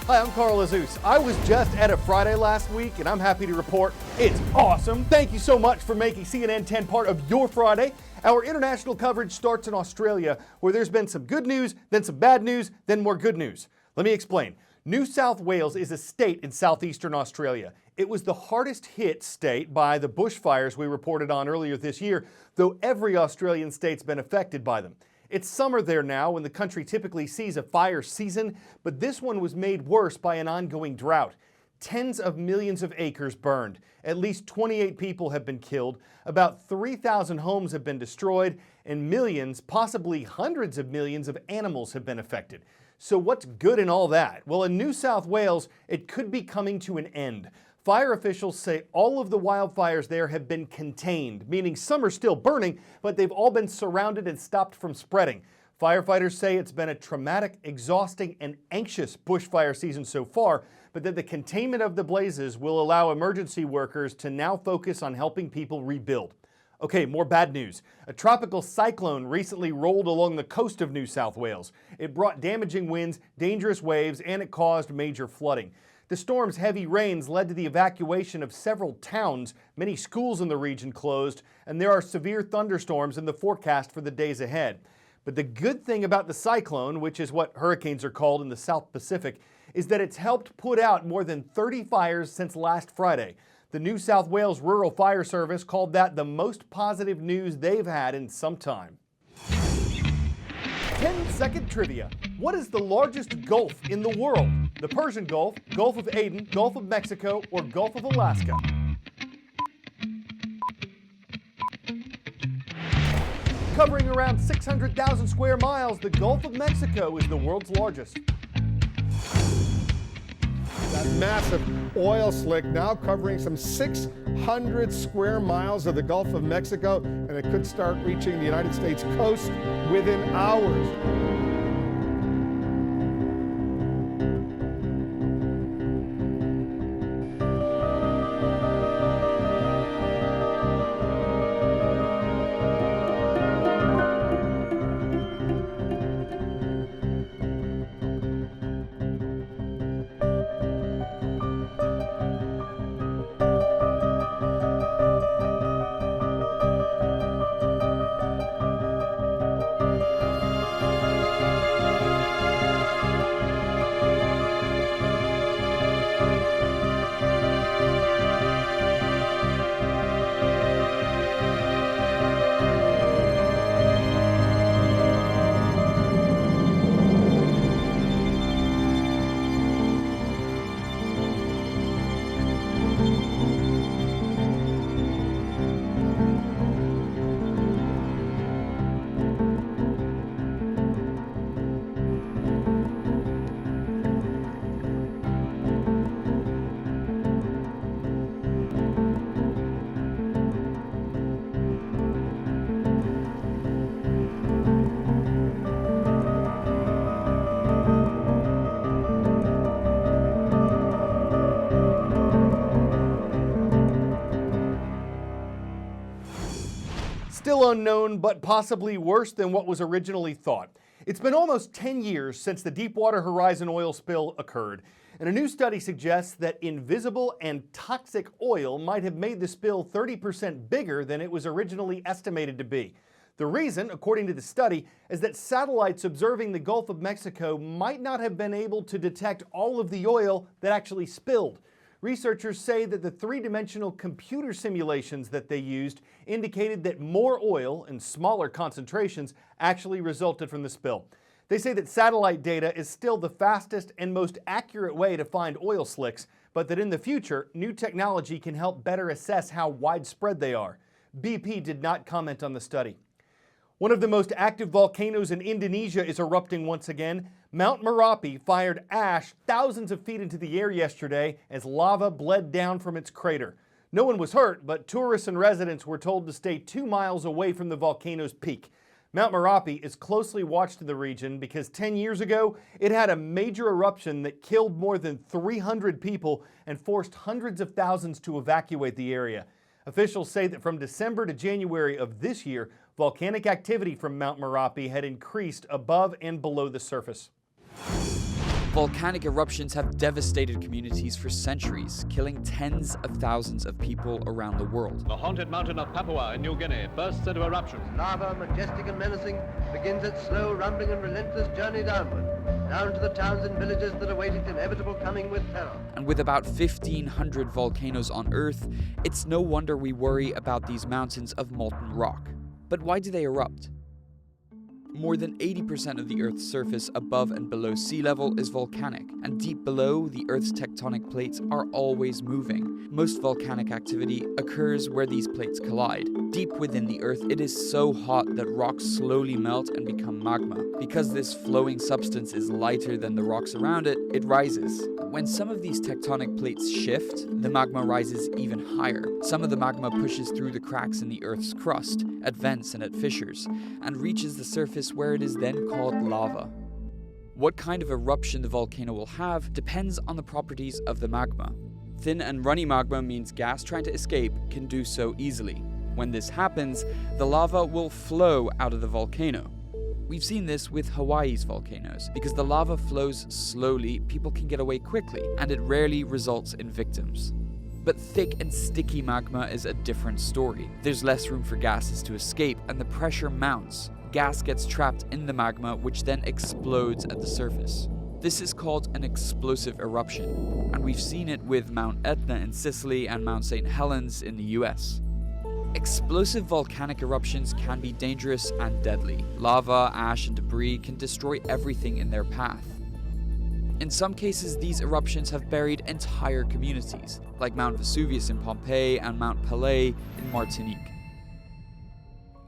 Hi, I'm Carl Zeus. I was just at a Friday last week, and I'm happy to report it's awesome. Thank you so much for making CNN 10 part of your Friday. Our international coverage starts in Australia, where there's been some good news, then some bad news, then more good news. Let me explain. New South Wales is a state in southeastern Australia. It was the hardest hit state by the bushfires we reported on earlier this year, though every Australian state's been affected by them. It's summer there now when the country typically sees a fire season, but this one was made worse by an ongoing drought. Tens of millions of acres burned. At least 28 people have been killed. About 3,000 homes have been destroyed, and millions, possibly hundreds of millions of animals have been affected. So what's good in all that? Well, in New South Wales, it could be coming to an end. Fire officials say all of the wildfires there have been contained, meaning some are still burning, but they've all been surrounded and stopped from spreading. Firefighters say it's been a traumatic, exhausting, and anxious bushfire season so far, but that the containment of the blazes will allow emergency workers to now focus on helping people rebuild. Okay, more bad news. A tropical cyclone recently rolled along the coast of New South Wales. It brought damaging winds, dangerous waves, and it caused major flooding. The storm's heavy rains led to the evacuation of several towns. Many schools in the region closed, and there are severe thunderstorms in the forecast for the days ahead. But the good thing about the cyclone, which is what hurricanes are called in the South Pacific, is that it's helped put out more than 30 fires since last Friday. The New South Wales Rural Fire Service called that the most positive news they've had in some time. 10-second trivia. What is the largest gulf in the world? The Persian Gulf, Gulf of Aden, Gulf of Mexico, or Gulf of Alaska? Covering around 600,000 square miles, the Gulf of Mexico is the world's largest. That massive oil slick now covering some 600 square miles of the Gulf of Mexico, and it could start reaching the United States coast within hours. Still unknown, but possibly worse than what was originally thought. It's been almost 10 years since the Deepwater Horizon oil spill occurred, and a new study suggests that invisible and toxic oil might have made the spill 30% bigger than it was originally estimated to be. The reason, according to the study, is that satellites observing the Gulf of Mexico might not have been able to detect all of the oil that actually spilled. Researchers say that the three-dimensional computer simulations that they used indicated that more oil in smaller concentrations actually resulted from the spill. They say that satellite data is still the fastest and most accurate way to find oil slicks, but that in the future, new technology can help better assess how widespread they are. BP did not comment on the study. One of the most active volcanoes in Indonesia is erupting once again. Mount Merapi fired ash thousands of feet into the air yesterday as lava bled down from its crater. No one was hurt, but tourists and residents were told to stay 2 miles away from the volcano's peak. Mount Merapi is closely watched in the region because 10 years ago, it had a major eruption that killed more than 300 people and forced hundreds of thousands to evacuate the area. Officials say that from December to January of this year, volcanic activity from Mount Merapi had increased above and below the surface. Volcanic eruptions have devastated communities for centuries, killing tens of thousands of people around the world. The haunted mountain of Papua in New Guinea bursts into eruption. Lava, majestic and menacing, begins its slow, rumbling and relentless journey downward, down to the towns and villages that await its inevitable coming with terror. And with about 1,500 volcanoes on Earth, it's no wonder we worry about these mountains of molten rock. But why do they erupt? More than 80% of the Earth's surface above and below sea level is volcanic, and deep below, the Earth's tectonic plates are always moving. Most volcanic activity occurs where these plates collide. Deep within the Earth, it is so hot that rocks slowly melt and become magma. Because this flowing substance is lighter than the rocks around it, it rises. When some of these tectonic plates shift, the magma rises even higher. Some of the magma pushes through the cracks in the Earth's crust, at vents and at fissures, and reaches the surface where it is then called lava. What kind of eruption the volcano will have depends on the properties of the magma. Thin and runny magma means gas trying to escape can do so easily. When this happens, the lava will flow out of the volcano. We've seen this with Hawaii's volcanoes. Because the lava flows slowly, people can get away quickly, and it rarely results in victims. But thick and sticky magma is a different story. There's less room for gases to escape, and the pressure mounts. Gas gets trapped in the magma, which then explodes at the surface. This is called an explosive eruption, and we've seen it with Mount Etna in Sicily and Mount St. Helens in the US. Explosive volcanic eruptions can be dangerous and deadly. Lava, ash, and debris can destroy everything in their path. In some cases, these eruptions have buried entire communities, like Mount Vesuvius in Pompeii and Mount Pelée in Martinique.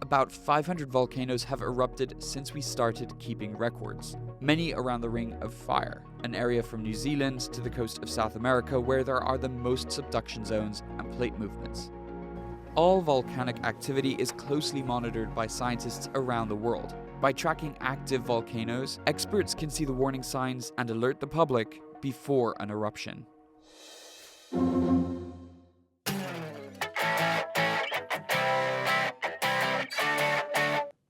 About 500 volcanoes have erupted since we started keeping records, many around the Ring of Fire, an area from New Zealand to the coast of South America where there are the most subduction zones and plate movements. All volcanic activity is closely monitored by scientists around the world. By tracking active volcanoes, experts can see the warning signs and alert the public before an eruption.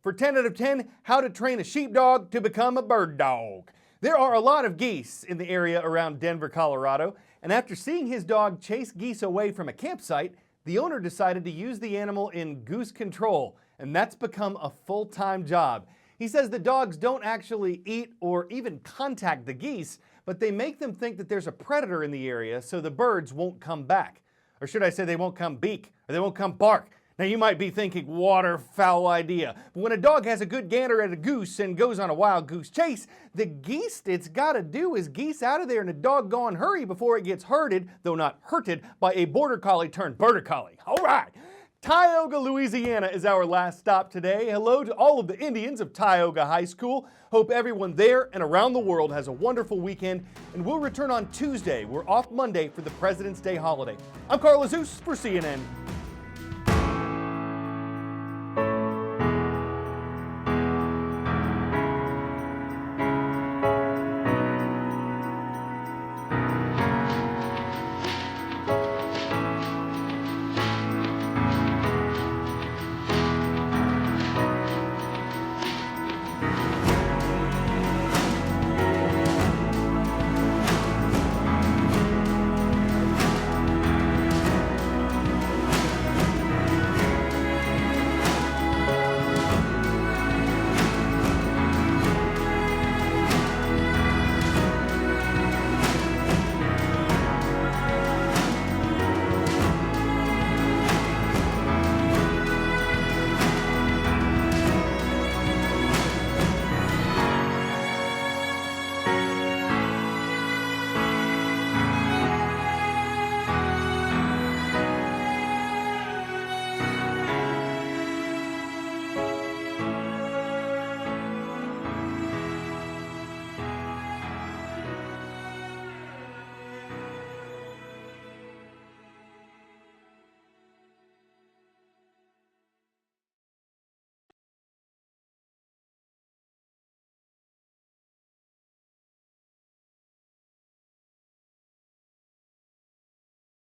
For 10 out of 10, how to train a sheepdog to become a bird dog. There are a lot of geese in the area around Denver, Colorado, and after seeing his dog chase geese away from a campsite, the owner decided to use the animal in goose control, and that's become a full-time job. He says the dogs don't actually eat or even contact the geese, but they make them think that there's a predator in the area so the birds won't come back. Or should I say they won't come beak, or they won't come bark. Now you might be thinking, waterfowl idea. But when a dog has a good gander at a goose and goes on a wild goose chase, the geese it's gotta do is geese out of there in a doggone hurry before it gets herded, though not hurted, by a border collie turned border collie. All right. Tioga, Louisiana is our last stop today. Hello to all of the Indians of Tioga High School. Hope everyone there and around the world has a wonderful weekend, and we'll return on Tuesday. We're off Monday for the President's Day holiday. I'm Carl Azus for CNN.